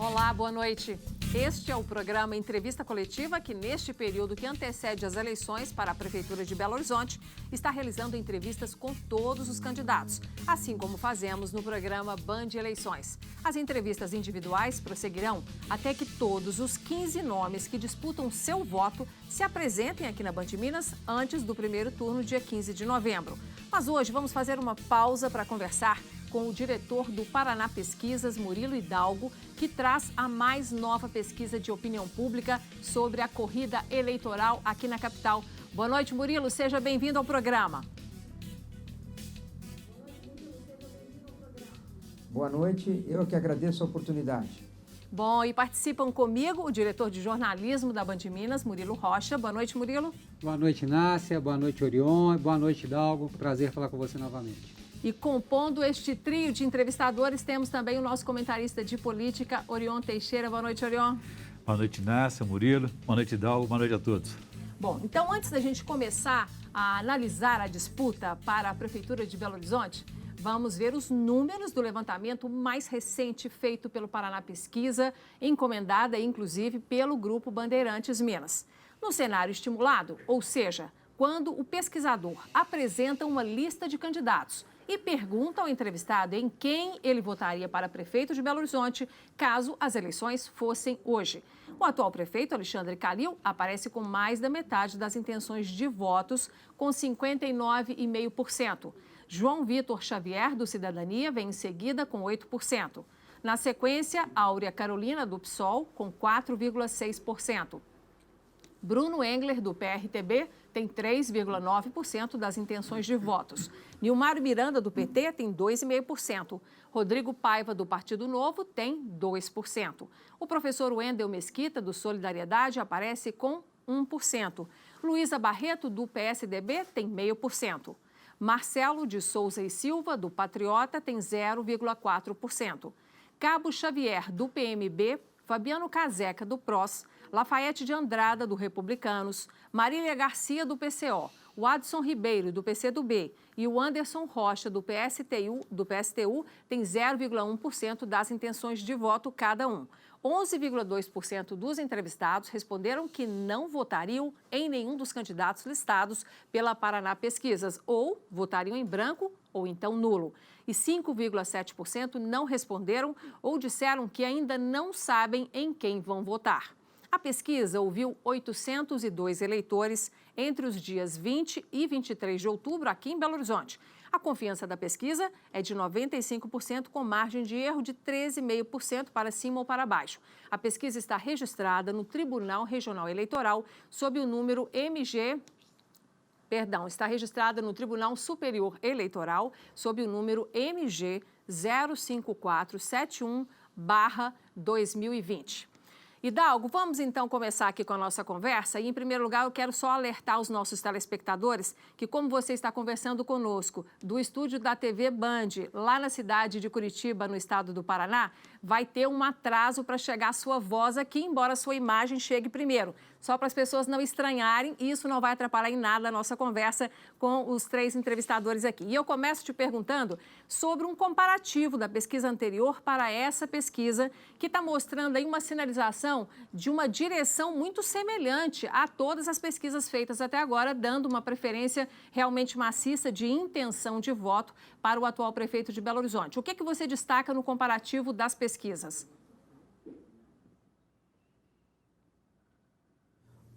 Olá, boa noite. Este é o programa Entrevista Coletiva que, neste período que antecede as eleições para a Prefeitura de Belo Horizonte, está realizando entrevistas com todos os candidatos, assim como fazemos no programa Band Eleições. As entrevistas individuais prosseguirão até que todos os 15 nomes que disputam seu voto se apresentem aqui na Band Minas antes do primeiro turno, dia 15 de novembro. Mas hoje vamos fazer uma pausa para conversar com o diretor do Paraná Pesquisas, Murilo Hidalgo, que traz a mais nova pesquisa de opinião pública sobre a corrida eleitoral aqui na capital. Boa noite, Murilo. Seja bem-vindo ao programa. Boa noite. Eu que agradeço a oportunidade. Bom, e participam comigo o diretor de jornalismo da Band Minas, Murilo Rocha. Boa noite, Murilo. Boa noite, Nácia. Boa noite, Orion. Boa noite, Hidalgo. Prazer falar com você novamente. E compondo este trio de entrevistadores, temos também o nosso comentarista de política, Orion Teixeira. Boa noite, Orion. Boa noite, Nácia, Murilo. Boa noite, Hidalgo. Boa noite a todos. Bom, então antes da gente começar a analisar a disputa para a Prefeitura de Belo Horizonte, vamos ver os números do levantamento mais recente feito pelo Paraná Pesquisa, encomendada inclusive pelo Grupo Bandeirantes Minas. No cenário estimulado, ou seja, quando o pesquisador apresenta uma lista de candidatos e pergunta ao entrevistado em quem ele votaria para prefeito de Belo Horizonte caso as eleições fossem hoje. O atual prefeito, Alexandre Calil, aparece com mais da metade das intenções de votos, com 59,5%. João Vitor Xavier, do Cidadania, vem em seguida com 8%. Na sequência, Áurea Carolina, do PSOL, com 4,6%. Bruno Engler, do PRTB, tem 3,9% das intenções de votos. Nilmar Miranda, do PT, tem 2,5%. Rodrigo Paiva, do Partido Novo, tem 2%. O professor Wendel Mesquita, do Solidariedade, aparece com 1%. Luísa Barreto, do PSDB, tem 0,5%. Marcelo de Souza e Silva, do Patriota, tem 0,4%. Cabo Xavier, do PMB, Fabiano Caseca, do PROS, Lafayette de Andrada, do Republicanos, Marília Garcia, do PCO, o Adson Ribeiro, do PCdoB e o Anderson Rocha, do PSTU, tem 0,1% das intenções de voto cada um. 11,2% dos entrevistados responderam que não votariam em nenhum dos candidatos listados pela Paraná Pesquisas, ou votariam em branco ou então nulo. E 5,7% não responderam ou disseram que ainda não sabem em quem vão votar. A pesquisa ouviu 802 eleitores entre os dias 20 e 23 de outubro aqui em Belo Horizonte. A confiança da pesquisa é de 95%, com margem de erro de 13,5% para cima ou para baixo. A pesquisa está registrada no Tribunal Regional Eleitoral sob o número está registrada no Tribunal Superior Eleitoral sob o número MG 05471/2020. Hidalgo, vamos então começar aqui com a nossa conversa e, em primeiro lugar, eu quero só alertar os nossos telespectadores que, como você está conversando conosco do estúdio da TV Band, lá na cidade de Curitiba, no estado do Paraná, vai ter um atraso para chegar a sua voz aqui, embora a sua imagem chegue primeiro. Só para as pessoas não estranharem, isso não vai atrapalhar em nada a nossa conversa com os três entrevistadores aqui. E eu começo te perguntando sobre um comparativo da pesquisa anterior para essa pesquisa, que está mostrando aí uma sinalização de uma direção muito semelhante a todas as pesquisas feitas até agora, dando uma preferência realmente maciça de intenção de voto para o atual prefeito de Belo Horizonte. O que você destaca no comparativo das pesquisas?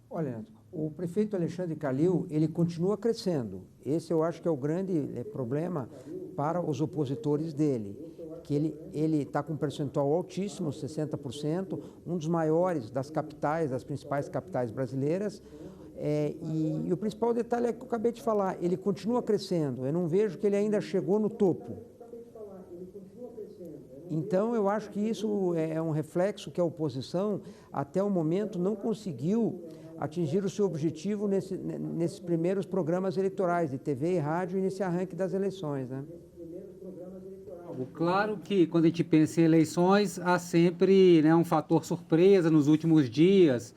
Olha, o prefeito Alexandre Calil, ele continua crescendo. Esse eu acho que é o grande problema para os opositores dele, que ele está com um percentual altíssimo, 60%, um dos maiores das capitais, das principais capitais brasileiras. E o principal detalhe é que eu acabei de falar, ele continua crescendo. Eu não vejo que ele ainda chegou no topo. Então, eu acho que isso é um reflexo que a oposição, até o momento, não conseguiu atingir o seu objetivo nesses primeiros programas eleitorais de TV e rádio e nesse arranque das eleições, né? Claro que quando a gente pensa em eleições, há sempre, né, um fator surpresa nos últimos dias.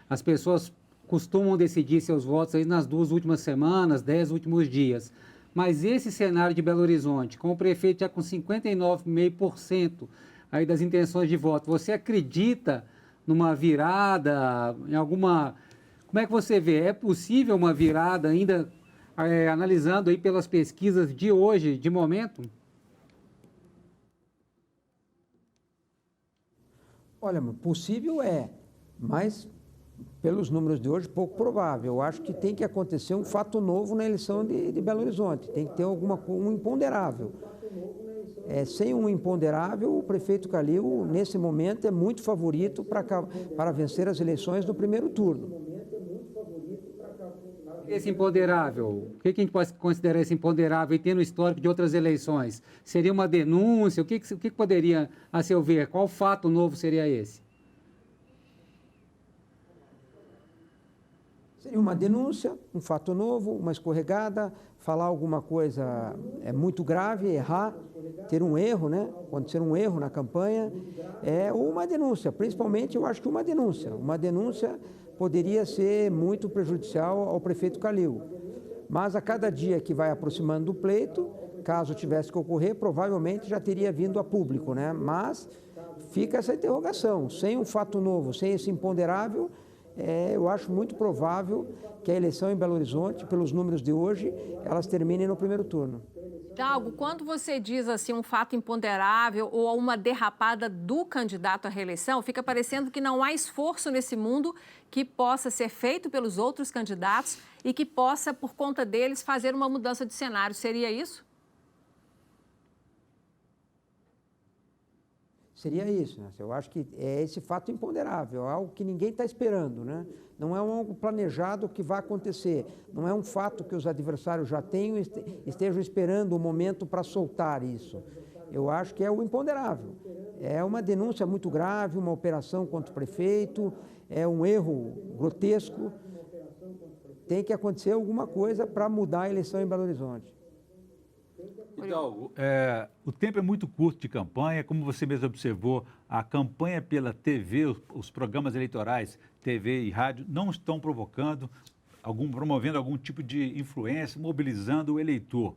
As pessoas costumam decidir seus votos aí nas 2 últimas semanas, 10 últimos dias. Mas esse cenário de Belo Horizonte, com o prefeito já com 59,5%, aí das intenções de voto. Você acredita numa virada, em alguma... Como é que você vê? É possível uma virada ainda, analisando aí pelas pesquisas de hoje, de momento? Olha, possível é, mas pelos números de hoje, pouco provável. Eu acho que tem que acontecer um fato novo na eleição de Belo Horizonte. Tem que ter um imponderável. Sem um imponderável, o prefeito Calil, nesse momento, é muito favorito para vencer as eleições no primeiro turno. Esse imponderável, o que a gente pode considerar esse imponderável e tendo o histórico de outras eleições? Seria uma denúncia? O que poderia, a seu ver, qual fato novo seria esse? Seria uma denúncia, um fato novo, uma escorregada, falar alguma coisa muito grave, errar, ter um erro, né? Acontecer um erro na campanha, ou uma denúncia. Principalmente, eu acho que uma denúncia. Uma denúncia poderia ser muito prejudicial ao prefeito Calil. Mas a cada dia que vai aproximando do pleito, caso tivesse que ocorrer, provavelmente já teria vindo a público, né? Mas fica essa interrogação. Sem um fato novo, sem esse imponderável, eu acho muito provável que a eleição em Belo Horizonte, pelos números de hoje, elas terminem no primeiro turno. Hidalgo, quando você diz assim um fato imponderável ou uma derrapada do candidato à reeleição, fica parecendo que não há esforço nesse mundo que possa ser feito pelos outros candidatos e que possa, por conta deles, fazer uma mudança de cenário. Seria isso? Seria isso, né? Eu acho que é esse fato imponderável, é algo que ninguém está esperando, né? Não é algo planejado que vai acontecer, não é um fato que os adversários já tenham, estejam esperando o momento para soltar isso. Eu acho que é o imponderável. É uma denúncia muito grave, uma operação contra o prefeito, é um erro grotesco. Tem que acontecer alguma coisa para mudar a eleição em Belo Horizonte. Hidalgo, o tempo é muito curto de campanha, como você mesmo observou, a campanha pela TV, os programas eleitorais, TV e rádio, não estão promovendo algum tipo de influência, mobilizando o eleitor.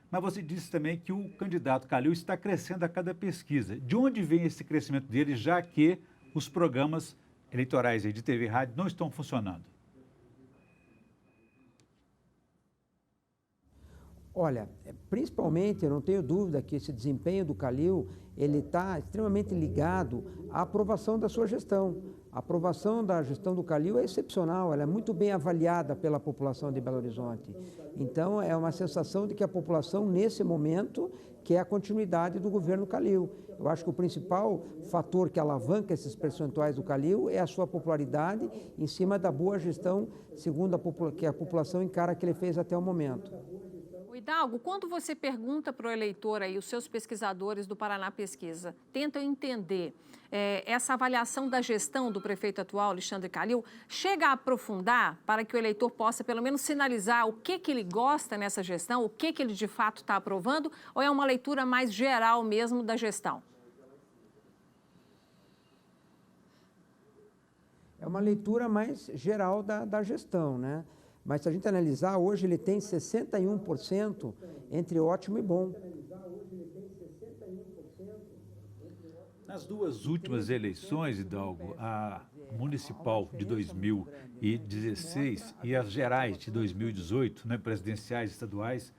Mas você disse também que o candidato Calil está crescendo a cada pesquisa. De onde vem esse crescimento dele, já que os programas eleitorais de TV e rádio não estão funcionando? Olha, principalmente, eu não tenho dúvida que esse desempenho do Calil, ele está extremamente ligado à aprovação da sua gestão. A aprovação da gestão do Calil é excepcional, ela é muito bem avaliada pela população de Belo Horizonte. Então, é uma sensação de que a população, nesse momento, quer a continuidade do governo Calil. Eu acho que o principal fator que alavanca esses percentuais do Calil é a sua popularidade em cima da boa gestão, segundo que a população encara que ele fez até o momento. Hidalgo, quando você pergunta para o eleitor aí, os seus pesquisadores do Paraná Pesquisa tentam entender essa avaliação da gestão do prefeito atual, Alexandre Calil, chega a aprofundar para que o eleitor possa pelo menos sinalizar o que ele gosta nessa gestão, o que ele de fato está aprovando, ou é uma leitura mais geral mesmo da gestão? É uma leitura mais geral da gestão, né? Mas se a gente analisar, hoje ele tem 61% entre ótimo e bom. Nas duas últimas eleições, Hidalgo, a municipal de 2016 e as gerais de 2018, né, presidenciais e estaduais...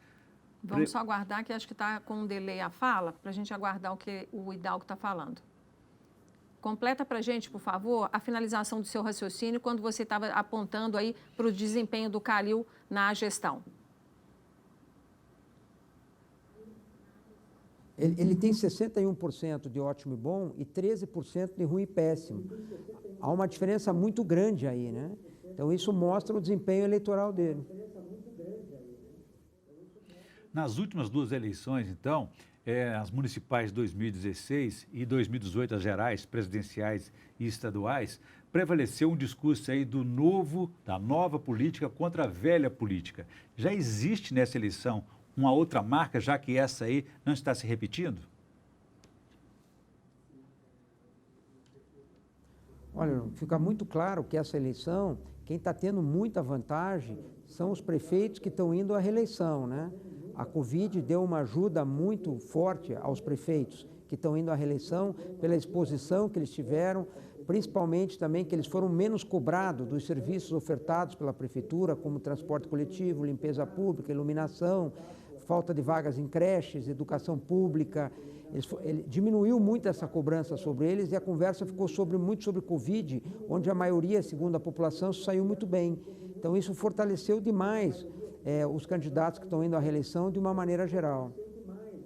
Vamos só aguardar, que acho que está com um delay a fala, para a gente aguardar o que o Hidalgo está falando. Completa para a gente, por favor, a finalização do seu raciocínio quando você estava apontando aí para o desempenho do Calil na gestão. Ele tem 61% de ótimo e bom e 13% de ruim e péssimo. Há uma diferença muito grande aí, né? Então, isso mostra o desempenho eleitoral dele. Nas últimas duas eleições, então, as municipais de 2016 e 2018, as gerais, presidenciais e estaduais, prevaleceu um discurso aí da nova política contra a velha política. Já existe nessa eleição uma outra marca, já que essa aí não está se repetindo? Olha, fica muito claro que essa eleição, quem está tendo muita vantagem são os prefeitos que estão indo à reeleição, né? A Covid deu uma ajuda muito forte aos prefeitos que estão indo à reeleição, pela exposição que eles tiveram, principalmente também que eles foram menos cobrados dos serviços ofertados pela prefeitura, como transporte coletivo, limpeza pública, iluminação, falta de vagas em creches, educação pública. Ele diminuiu muito essa cobrança sobre eles e a conversa ficou muito sobre Covid, onde a maioria, segundo a população, saiu muito bem. Então isso fortaleceu demais os candidatos que estão indo à reeleição de uma maneira geral.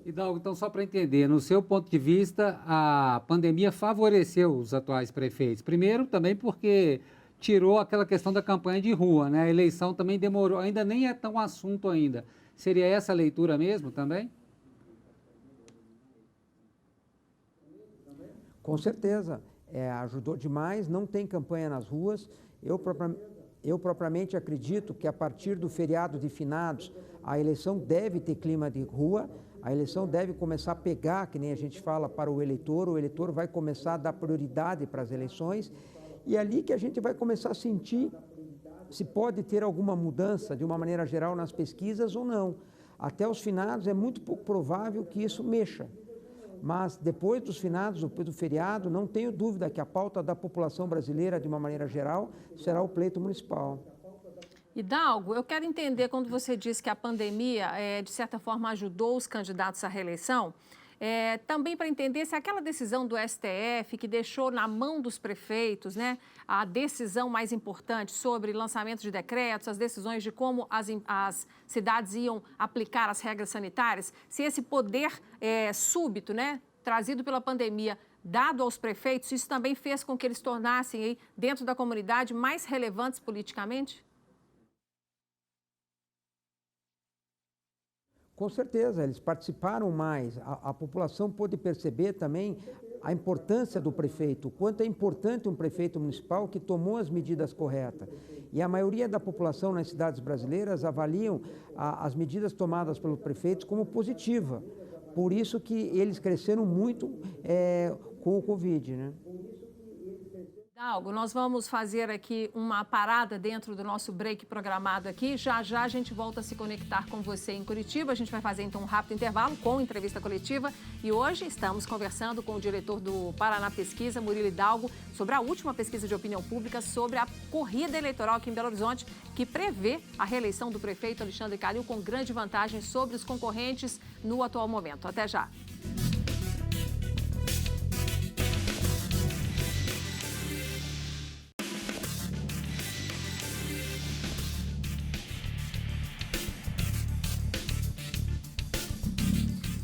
Hidalgo, então só para entender, no seu ponto de vista, a pandemia favoreceu os atuais prefeitos. Primeiro, também porque tirou aquela questão da campanha de rua, né? A eleição também demorou, ainda nem é tão assunto ainda. Seria essa a leitura mesmo também? Com certeza, ajudou demais, não tem campanha nas ruas. Eu propriamente acredito que a partir do feriado de finados, a eleição deve ter clima de rua, a eleição deve começar a pegar, que nem a gente fala, para o eleitor vai começar a dar prioridade para as eleições, e é ali que a gente vai começar a sentir se pode ter alguma mudança, de uma maneira geral, nas pesquisas ou não. Até os finados é muito pouco provável que isso mexa. Mas depois dos finados, depois do feriado, não tenho dúvida que a pauta da população brasileira, de uma maneira geral, será o pleito municipal. Hidalgo, eu quero entender quando você diz que a pandemia, de certa forma, ajudou os candidatos à reeleição, também para entender se aquela decisão do STF que deixou na mão dos prefeitos, né, a decisão mais importante sobre lançamento de decretos, as decisões de como as cidades iam aplicar as regras sanitárias, se esse poder súbito, né, trazido pela pandemia, dado aos prefeitos, isso também fez com que eles tornassem, aí, dentro da comunidade, mais relevantes politicamente? Com certeza, eles participaram mais. A população pôde perceber também a importância do prefeito, o quanto é importante um prefeito municipal que tomou as medidas corretas. E a maioria da população nas cidades brasileiras avaliam as medidas tomadas pelos prefeitos como positiva. Por isso que eles cresceram muito com o Covid, né? Hidalgo, nós vamos fazer aqui uma parada dentro do nosso break programado aqui. Já já a gente volta a se conectar com você em Curitiba. A gente vai fazer então um rápido intervalo com entrevista coletiva. E hoje estamos conversando com o diretor do Paraná Pesquisa, Murilo Hidalgo, sobre a última pesquisa de opinião pública sobre a corrida eleitoral aqui em Belo Horizonte, que prevê a reeleição do prefeito Alexandre Calil com grande vantagem sobre os concorrentes no atual momento. Até já.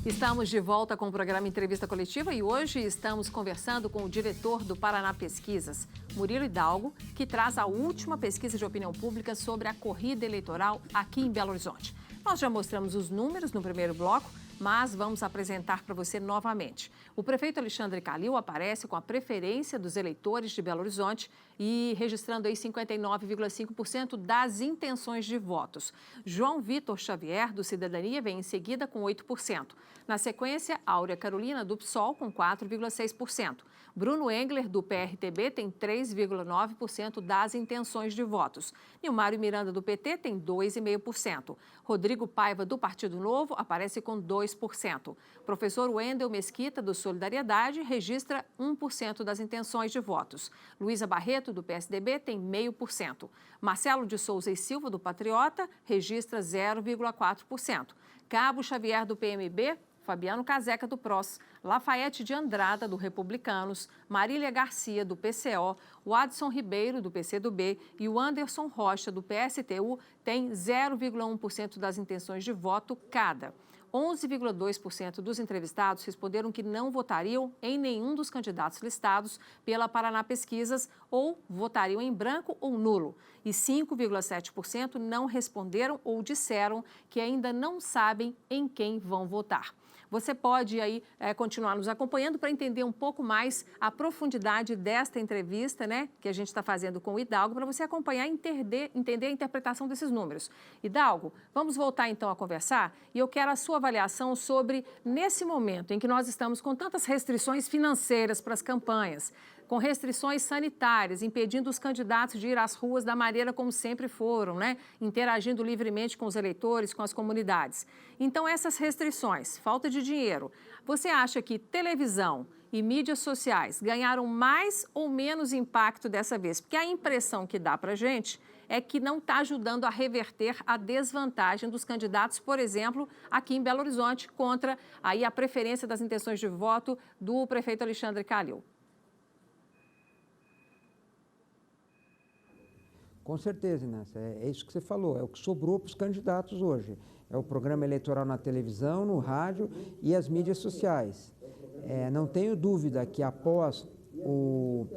Estamos de volta com o programa Entrevista Coletiva e hoje estamos conversando com o diretor do Paraná Pesquisas, Murilo Hidalgo, que traz a última pesquisa de opinião pública sobre a corrida eleitoral aqui em Belo Horizonte. Nós já mostramos os números no primeiro bloco, mas vamos apresentar para você novamente. O prefeito Alexandre Calil aparece com a preferência dos eleitores de Belo Horizonte e registrando aí 59,5% das intenções de votos. João Vitor Xavier, do Cidadania, vem em seguida com 8%. Na sequência, Áurea Carolina, do PSOL, com 4,6%. Bruno Engler, do PRTB, tem 3,9% das intenções de votos. Nilmário Miranda, do PT, tem 2,5%. Rodrigo Paiva, do Partido Novo, aparece com 2%. Professor Wendel Mesquita, do Solidariedade, registra 1% das intenções de votos. Luísa Barreto, do PSDB, tem 0,5%. Marcelo de Souza e Silva, do Patriota, registra 0,4%. Cabo Xavier, do PMB, Fabiano Caseca, do PROS, Lafayette de Andrada, do Republicanos, Marília Garcia, do PCO, o Adson Ribeiro, do PCdoB e o Anderson Rocha, do PSTU, têm 0,1% das intenções de voto cada. 11,2% dos entrevistados responderam que não votariam em nenhum dos candidatos listados pela Paraná Pesquisas ou votariam em branco ou nulo. E 5,7% não responderam ou disseram que ainda não sabem em quem vão votar. Você pode aí continuar nos acompanhando para entender um pouco mais a profundidade desta entrevista, né, que a gente está fazendo com o Hidalgo, para você acompanhar e entender a interpretação desses números. Hidalgo, vamos voltar então a conversar e eu quero a sua avaliação sobre, nesse momento em que nós estamos com tantas restrições financeiras para as campanhas, com restrições sanitárias, impedindo os candidatos de ir às ruas da maneira como sempre foram, né? Interagindo livremente com os eleitores, com as comunidades. Então, essas restrições, falta de dinheiro, você acha que televisão e mídias sociais ganharam mais ou menos impacto dessa vez? Porque a impressão que dá para a gente é que não está ajudando a reverter a desvantagem dos candidatos, por exemplo, aqui em Belo Horizonte, contra aí a preferência das intenções de voto do prefeito Alexandre Calil. Com certeza, Inês, é isso que você falou, é o que sobrou para os candidatos hoje. É o programa eleitoral na televisão, no rádio e as mídias sociais. Não tenho dúvida que após o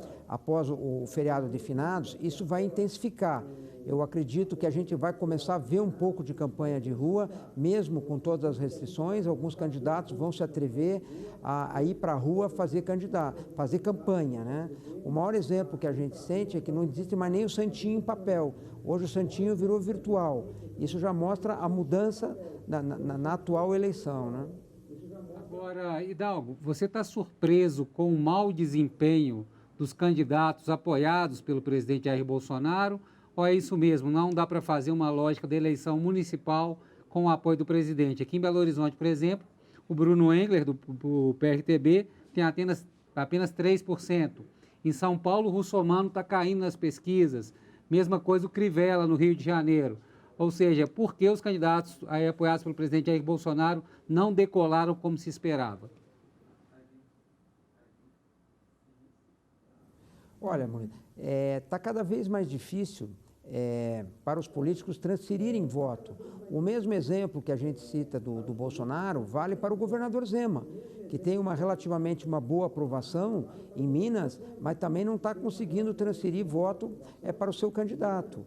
feriado de finados, isso vai intensificar. Eu acredito que a gente vai começar a ver um pouco de campanha de rua, mesmo com todas as restrições. Alguns candidatos vão se atrever a ir para a rua fazer campanha, né? O maior exemplo que a gente sente é que não existe mais nem o santinho em papel. Hoje o santinho virou virtual. Isso já mostra a mudança na atual eleição, né? Agora, Hidalgo, você está surpreso com o mau desempenho dos candidatos apoiados pelo presidente Jair Bolsonaro? Ou é isso mesmo, não dá para fazer uma lógica de eleição municipal com o apoio do presidente? Aqui em Belo Horizonte, por exemplo, o Bruno Engler, do PRTB, tem apenas 3%. Em São Paulo, o Russomano está caindo nas pesquisas. Mesma coisa o Crivella, no Rio de Janeiro. Ou seja, por que os candidatos aí apoiados pelo presidente Jair Bolsonaro não decolaram como se esperava? Olha, Mônica, está cada vez mais difícil para os políticos transferirem voto. O mesmo exemplo que a gente cita do Bolsonaro vale para o governador Zema, que tem relativamente uma boa aprovação em Minas, mas também não está conseguindo transferir voto para o seu candidato.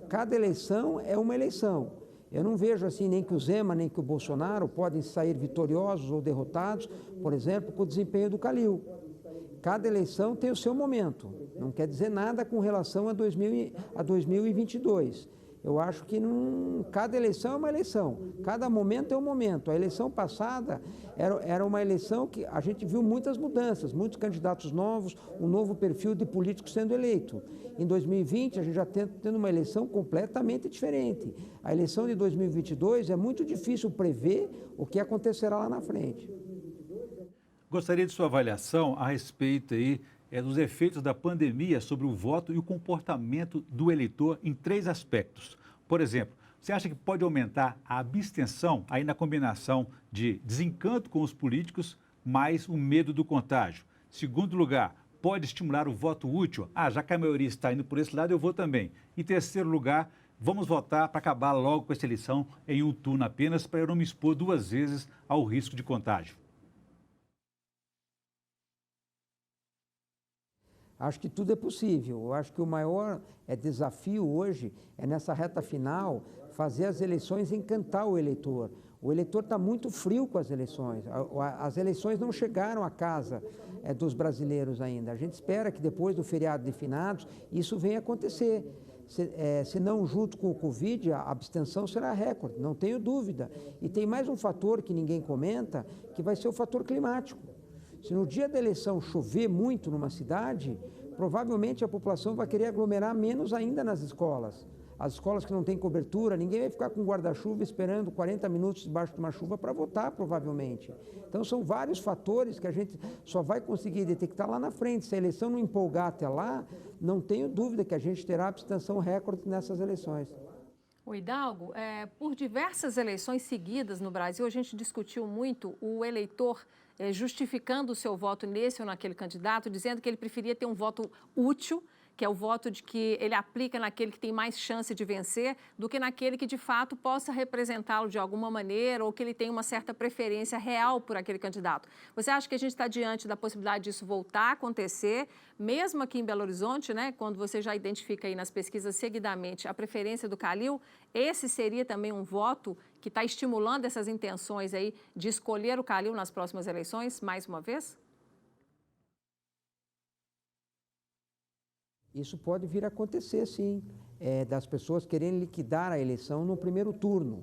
Cada eleição é uma eleição. Eu não vejo assim nem que o Zema, nem que o Bolsonaro podem sair vitoriosos ou derrotados, por exemplo, com o desempenho do Calil. Cada eleição tem o seu momento, não quer dizer nada com relação a 2022. Eu acho que cada eleição é uma eleição, cada momento é um momento. A eleição passada era uma eleição que a gente viu muitas mudanças, muitos candidatos novos, um novo perfil de político sendo eleito. Em 2020, a gente já está tendo uma eleição completamente diferente. A eleição de 2022 é muito difícil prever o que acontecerá lá na frente. Gostaria de sua avaliação a respeito aí, dos efeitos da pandemia sobre o voto e o comportamento do eleitor em 3 aspectos. Por exemplo, você acha que pode aumentar a abstenção aí na combinação de desencanto com os políticos mais o medo do contágio? Segundo lugar, pode estimular o voto útil? Já que a maioria está indo por esse lado, eu vou também. Em terceiro lugar, vamos votar para acabar logo com essa eleição em um turno apenas, para eu não me expor 2 vezes ao risco de contágio. Acho que tudo é possível. Eu acho que o maior desafio hoje é, nessa reta final, fazer as eleições encantar o eleitor. O eleitor está muito frio com as eleições. As eleições não chegaram à casa dos brasileiros ainda. A gente espera que depois do feriado de finados isso venha acontecer. Se não junto com o Covid, a abstenção será recorde, não tenho dúvida. E tem mais um fator que ninguém comenta, que vai ser o fator climático. Se no dia da eleição chover muito numa cidade, provavelmente a população vai querer aglomerar menos ainda nas escolas. As escolas que não têm cobertura, ninguém vai ficar com guarda-chuva esperando 40 minutos debaixo de uma chuva para votar, provavelmente. Então, são vários fatores que a gente só vai conseguir detectar lá na frente. Se a eleição não empolgar até lá, não tenho dúvida que a gente terá abstenção recorde nessas eleições. O Hidalgo, por diversas eleições seguidas no Brasil, a gente discutiu muito o eleitor justificando o seu voto nesse ou naquele candidato, dizendo que ele preferia ter um voto útil, que é o voto de que ele aplica naquele que tem mais chance de vencer, do que naquele que de fato possa representá-lo de alguma maneira ou que ele tenha uma certa preferência real por aquele candidato. Você acha que a gente está diante da possibilidade disso voltar a acontecer, mesmo aqui em Belo Horizonte, né, quando você já identifica aí nas pesquisas seguidamente a preferência do Calil, esse seria também um voto que está estimulando essas intenções aí de escolher o Calil nas próximas eleições, mais uma vez? Isso pode vir a acontecer, sim, das pessoas querendo liquidar a eleição no primeiro turno,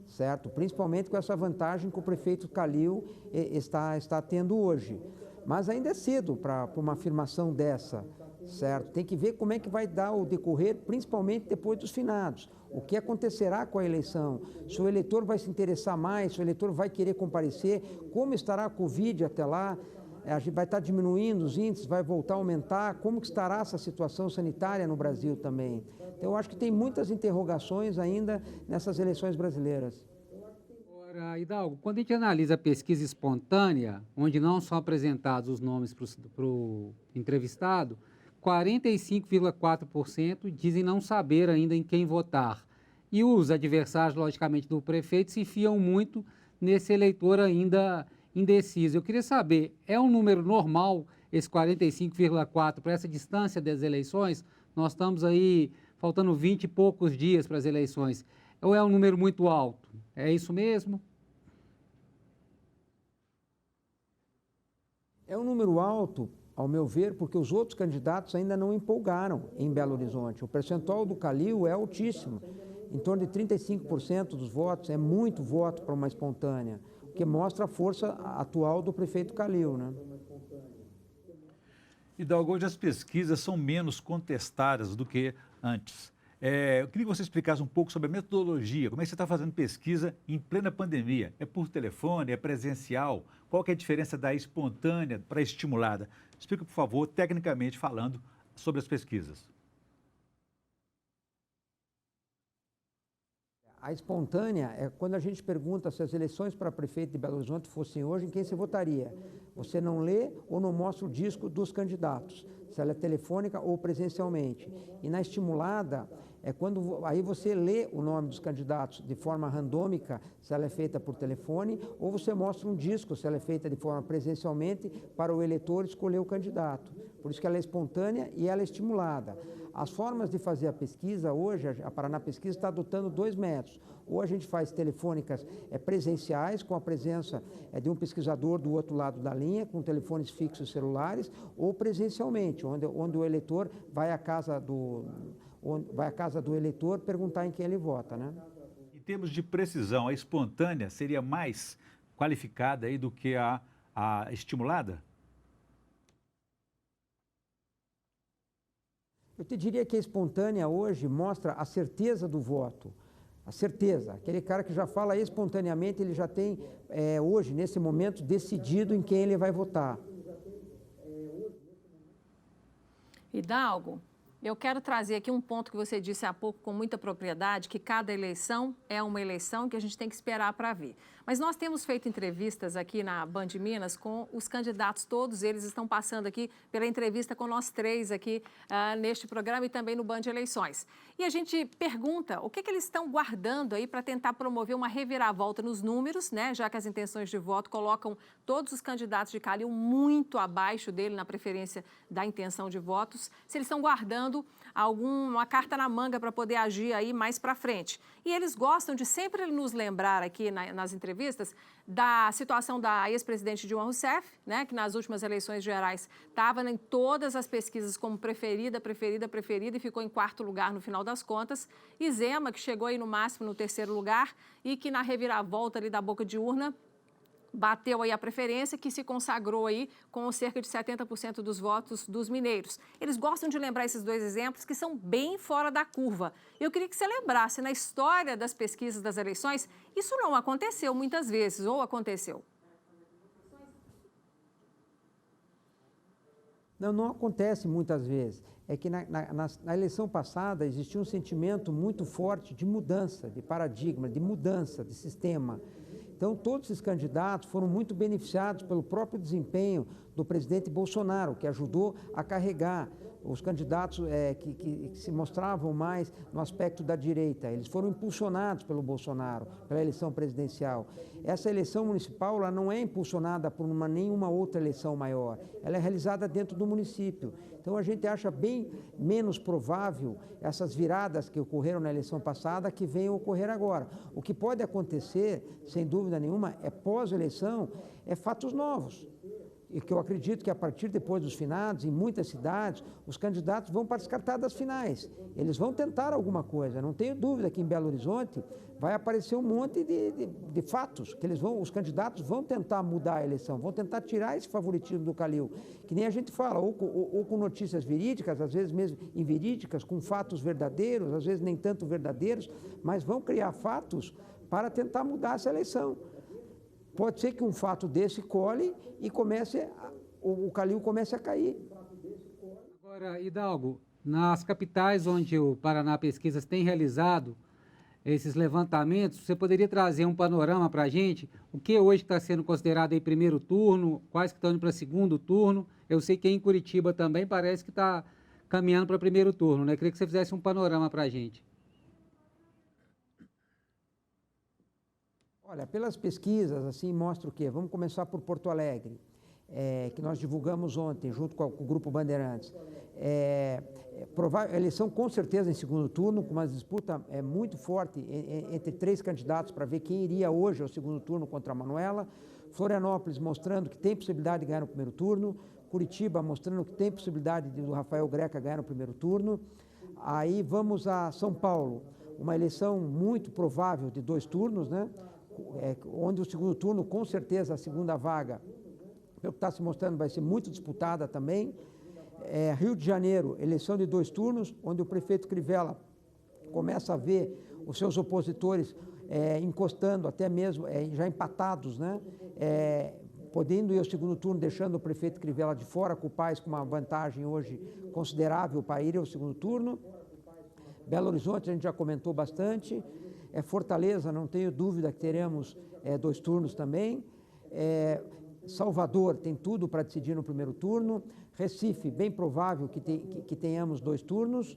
certo? Principalmente com essa vantagem que o prefeito Calil está tendo hoje. Mas ainda é cedo para uma afirmação dessa, certo? Tem que ver como é que vai dar o decorrer, principalmente depois dos finados. O que acontecerá com a eleição? Se o eleitor vai se interessar mais, se o eleitor vai querer comparecer, como estará a Covid até lá? A gente vai estar diminuindo os índices, vai voltar a aumentar, como que estará essa situação sanitária no Brasil também? Então, eu acho que tem muitas interrogações ainda nessas eleições brasileiras. Ora, Hidalgo, quando a gente analisa a pesquisa espontânea, onde não são apresentados os nomes para o entrevistado, 45,4% dizem não saber ainda em quem votar. E os adversários, logicamente, do prefeito se fiam muito nesse eleitor ainda indeciso. Eu queria saber, é um número normal esse 45,4% para essa distância das eleições? Nós estamos aí faltando 20 e poucos dias para as eleições. Ou é um número muito alto? É isso mesmo? É um número alto, ao meu ver, porque os outros candidatos ainda não empolgaram em Belo Horizonte. O percentual do Calil é altíssimo, em torno de 35% dos votos, é muito voto para uma espontânea, o que mostra a força atual do prefeito Calil, né? Hidalgo, hoje as pesquisas são menos contestadas do que antes. Eu queria que você explicasse um pouco sobre a metodologia, como é que você está fazendo pesquisa em plena pandemia? É por telefone, é presencial? Qual que é a diferença da espontânea para a estimulada? Explica, por favor, tecnicamente falando, sobre as pesquisas. A espontânea é quando a gente pergunta se as eleições para prefeito de Belo Horizonte fossem hoje, em quem você votaria? Você não lê ou não mostra o disco dos candidatos, se ela é telefônica ou presencialmente. E na estimulada é quando aí você lê o nome dos candidatos de forma randômica, se ela é feita por telefone, ou você mostra um disco, se ela é feita de forma presencialmente, para o eleitor escolher o candidato. Por isso que ela é espontânea e ela é estimulada. As formas de fazer a pesquisa hoje, a Paraná Pesquisa está adotando 2 métodos. Ou a gente faz telefônicas presenciais, com a presença de um pesquisador do outro lado da linha, com telefones fixos celulares, ou presencialmente, onde o eleitor vai à casa do eleitor perguntar em quem ele vota, né? Em termos de precisão, a espontânea seria mais qualificada aí do que a estimulada? Eu te diria que a espontânea hoje mostra a certeza do voto. A certeza. Aquele cara que já fala espontaneamente, ele já tem, hoje, nesse momento, decidido em quem ele vai votar. Hidalgo, eu quero trazer aqui um ponto que você disse há pouco com muita propriedade, que cada eleição é uma eleição que a gente tem que esperar para ver. Mas nós temos feito entrevistas aqui na Band Minas com os candidatos, todos eles estão passando aqui pela entrevista com nós 3 aqui neste programa e também no Band Eleições. E a gente pergunta o que eles estão guardando aí para tentar promover uma reviravolta nos números, né? Já que as intenções de voto colocam todos os candidatos de Calil muito abaixo dele na preferência da intenção de votos, se eles estão guardando alguma carta na manga para poder agir aí mais para frente. E eles gostam de sempre nos lembrar aqui nas entrevistas da situação da ex-presidente Dilma Rousseff, né, que nas últimas eleições gerais estava em todas as pesquisas como preferida e ficou em 4º lugar no final das contas. E Zema, que chegou aí no máximo no 3º lugar e que na reviravolta ali da boca de urna bateu aí a preferência, que se consagrou aí com cerca de 70% dos votos dos mineiros. Eles gostam de lembrar esses 2 exemplos que são bem fora da curva. Eu queria que você lembrasse, na história das pesquisas das eleições, isso não aconteceu muitas vezes, ou aconteceu? Não acontece muitas vezes. É que na eleição passada existia um sentimento muito forte de mudança, de paradigma, de mudança de sistema. Então, todos esses candidatos foram muito beneficiados pelo próprio desempenho do presidente Bolsonaro, que ajudou a carregar os candidatos que se mostravam mais no aspecto da direita. Eles foram impulsionados pelo Bolsonaro, pela eleição presidencial. Essa eleição municipal ela não é impulsionada por nenhuma outra eleição maior. Ela é realizada dentro do município. Então, a gente acha bem menos provável essas viradas que ocorreram na eleição passada que venham ocorrer agora. O que pode acontecer, sem dúvida nenhuma, é pós-eleição, é fatos novos. E que eu acredito que a partir depois dos finados, em muitas cidades, os candidatos vão para as cartadas finais. Eles vão tentar alguma coisa. Não tenho dúvida que em Belo Horizonte vai aparecer um monte de fatos que os candidatos vão tentar mudar a eleição, vão tentar tirar esse favoritismo do Calil, que nem a gente fala, ou com notícias verídicas, às vezes mesmo inverídicas, com fatos verdadeiros, às vezes nem tanto verdadeiros, mas vão criar fatos para tentar mudar essa eleição. Pode ser que um fato desse cole e o Calil comece a cair. Agora, Hidalgo, nas capitais onde o Paraná Pesquisas tem realizado esses levantamentos, você poderia trazer um panorama para a gente? O que hoje está sendo considerado aí primeiro turno, quais que estão indo para segundo turno? Eu sei que em Curitiba também parece que está caminhando para primeiro turno, né? Queria que você fizesse um panorama para a gente. Olha, pelas pesquisas, assim, mostra o quê? Vamos começar por Porto Alegre, que nós divulgamos ontem, junto com o Grupo Bandeirantes. A eleição com certeza em segundo turno, com uma disputa muito forte entre 3 candidatos para ver quem iria hoje ao segundo turno contra a Manuela. Florianópolis mostrando que tem possibilidade de ganhar no primeiro turno. Curitiba mostrando que tem possibilidade do Rafael Greca ganhar no primeiro turno. Aí vamos a São Paulo, uma eleição muito provável de 2 turnos, né? Onde o segundo turno, com certeza, a segunda vaga, pelo que está se mostrando, vai ser muito disputada também. Rio de Janeiro, eleição de 2 turnos, onde o prefeito Crivella começa a ver os seus opositores encostando, até mesmo já empatados, né? Podendo ir ao segundo turno, deixando o prefeito Crivella de fora, com o Paes com uma vantagem hoje considerável para ir ao segundo turno. Belo Horizonte, a gente já comentou bastante. Fortaleza, não tenho dúvida que teremos 2 turnos também. Salvador tem tudo para decidir no primeiro turno. Recife, bem provável que tenhamos 2 turnos.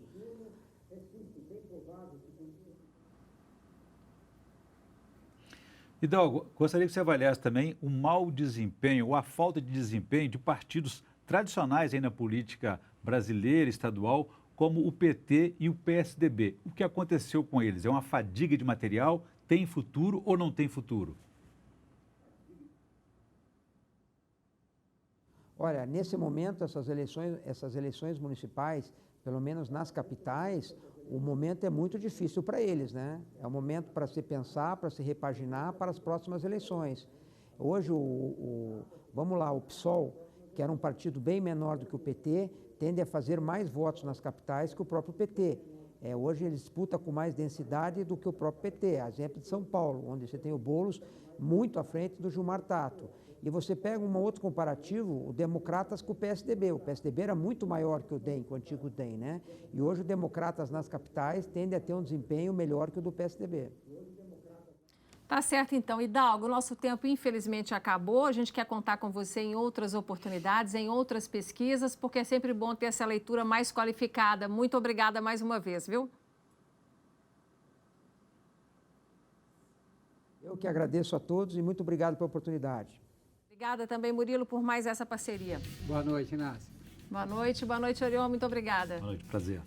Hidalgo, gostaria que você avaliasse também o mau desempenho ou a falta de desempenho de partidos tradicionais aí na política brasileira, estadual, como o PT e o PSDB. O que aconteceu com eles? É uma fadiga de material? Tem futuro ou não tem futuro? Olha, nesse momento, essas eleições municipais, pelo menos nas capitais, o momento é muito difícil para eles, né? É um momento para se pensar, para se repaginar para as próximas eleições. Hoje, vamos lá, o PSOL, que era um partido bem menor do que o PT, tende a fazer mais votos nas capitais que o próprio PT. Hoje ele disputa com mais densidade do que o próprio PT. A exemplo de São Paulo, onde você tem o Boulos muito à frente do Gilmar Tato. E você pega um outro comparativo, o Democratas com o PSDB. O PSDB era muito maior que o DEM, que o antigo DEM, né? E hoje o Democratas nas capitais tende a ter um desempenho melhor que o do PSDB. Tá certo, então. Hidalgo, nosso tempo infelizmente acabou. A gente quer contar com você em outras oportunidades, em outras pesquisas, porque é sempre bom ter essa leitura mais qualificada. Muito obrigada mais uma vez, viu? Eu que agradeço a todos e muito obrigado pela oportunidade. Obrigada também, Murilo, por mais essa parceria. Boa noite, Inácio. Boa noite, Orion. Muito obrigada. Boa noite, prazer.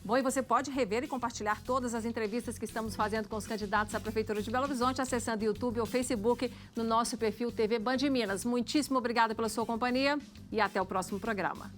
Bom, e você pode rever e compartilhar todas as entrevistas que estamos fazendo com os candidatos à Prefeitura de Belo Horizonte, acessando o YouTube ou Facebook no nosso perfil TV Band Minas. Muitíssimo obrigada pela sua companhia e até o próximo programa.